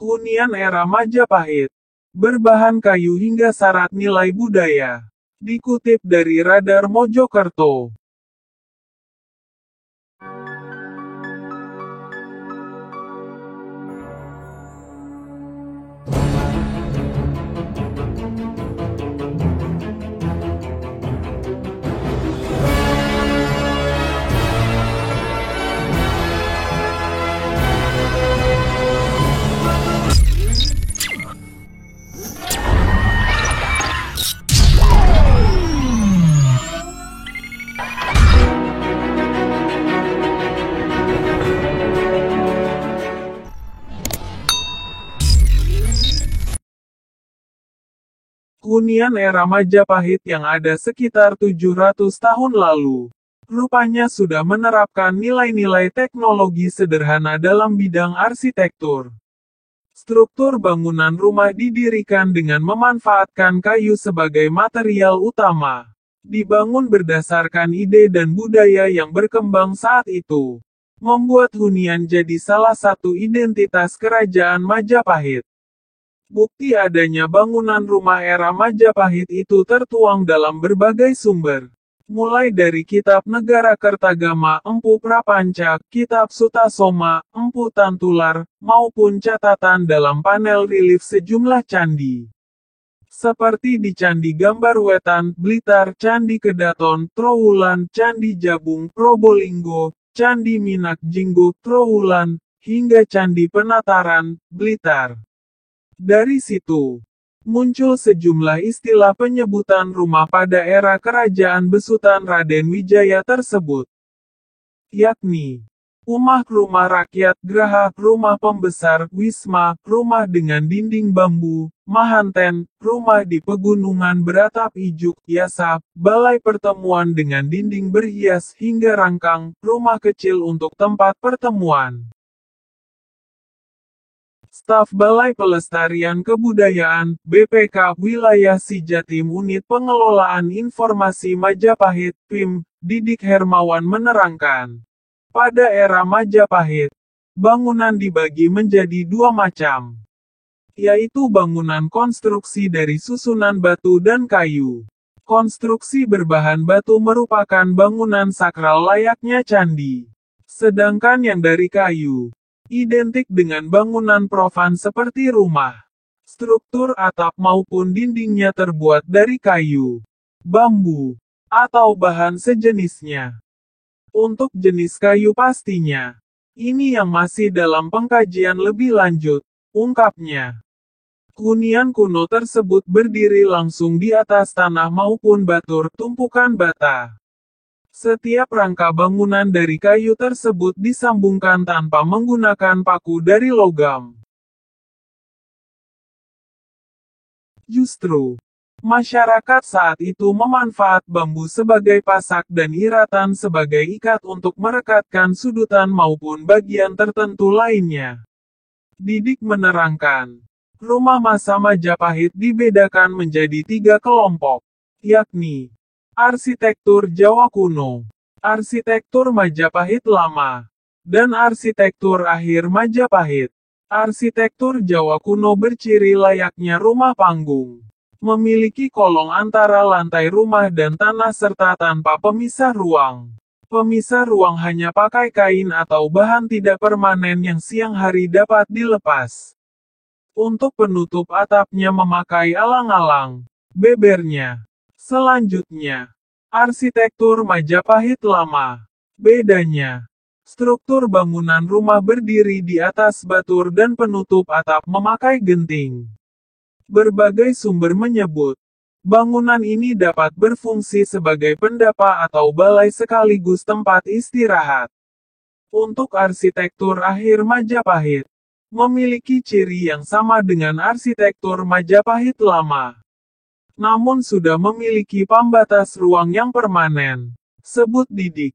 Hunian era Majapahit. Berbahan kayu hingga syarat nilai budaya. Dikutip dari Radar Mojokerto. Hunian era Majapahit yang ada sekitar 700 tahun lalu. Rupanya sudah menerapkan nilai-nilai teknologi sederhana dalam bidang arsitektur. Struktur bangunan rumah didirikan dengan memanfaatkan kayu sebagai material utama. Dibangun berdasarkan ide dan budaya yang berkembang saat itu. Membuat hunian jadi salah satu identitas kerajaan Majapahit. Bukti adanya bangunan rumah era Majapahit itu tertuang dalam berbagai sumber. Mulai dari Kitab Negara Kertagama Empu Prapanca, Kitab Sutasoma, Empu Tantular, maupun catatan dalam panel relief sejumlah candi. Seperti di Candi Gambar Wetan, Blitar, Candi Kedaton, Trowulan, Candi Jabung, Probolinggo, Candi Minak Jinggo, Trowulan, hingga Candi Penataran, Blitar. Dari situ, muncul sejumlah istilah penyebutan rumah pada era kerajaan besutan Raden Wijaya tersebut. Yakni, rumah rakyat, graha, rumah pembesar, wisma, rumah dengan dinding bambu, mahanten, rumah di pegunungan beratap ijuk, yasa, balai pertemuan dengan dinding berhias hingga rangkang, rumah kecil untuk tempat pertemuan. Staf Balai Pelestarian Kebudayaan, BPK, Wilayah Sijatim Unit Pengelolaan Informasi Majapahit, PIM, Didik Hermawan menerangkan. Pada era Majapahit, bangunan dibagi menjadi dua macam. Yaitu bangunan konstruksi dari susunan batu dan kayu. Konstruksi berbahan batu merupakan bangunan sakral layaknya candi. Sedangkan yang dari kayu, identik dengan bangunan profan seperti rumah. Struktur atap maupun dindingnya terbuat dari kayu, bambu, atau bahan sejenisnya. Untuk jenis kayu pastinya, ini yang masih dalam pengkajian lebih lanjut, ungkapnya. Hunian kuno tersebut berdiri langsung di atas tanah maupun batur tumpukan bata. Setiap rangka bangunan dari kayu tersebut disambungkan tanpa menggunakan paku dari logam. Justru, masyarakat saat itu memanfaat bambu sebagai pasak dan iratan sebagai ikat untuk merekatkan sudutan maupun bagian tertentu lainnya. Didik menerangkan, rumah masa Majapahit dibedakan menjadi 3 kelompok, yakni arsitektur Jawa kuno, arsitektur Majapahit lama, dan arsitektur akhir Majapahit. Arsitektur Jawa kuno berciri layaknya rumah panggung. Memiliki kolong antara lantai rumah dan tanah serta tanpa pemisah ruang. Pemisah ruang hanya pakai kain atau bahan tidak permanen yang siang hari dapat dilepas. Untuk penutup atapnya memakai alang-alang, bebernya. Selanjutnya, arsitektur Majapahit lama. Bedanya, struktur bangunan rumah berdiri di atas batur dan penutup atap memakai genting. Berbagai sumber menyebut, bangunan ini dapat berfungsi sebagai pendapa atau balai sekaligus tempat istirahat. Untuk arsitektur akhir Majapahit, memiliki ciri yang sama dengan arsitektur Majapahit lama. Namun sudah memiliki pembatas ruang yang permanen, sebut Didik.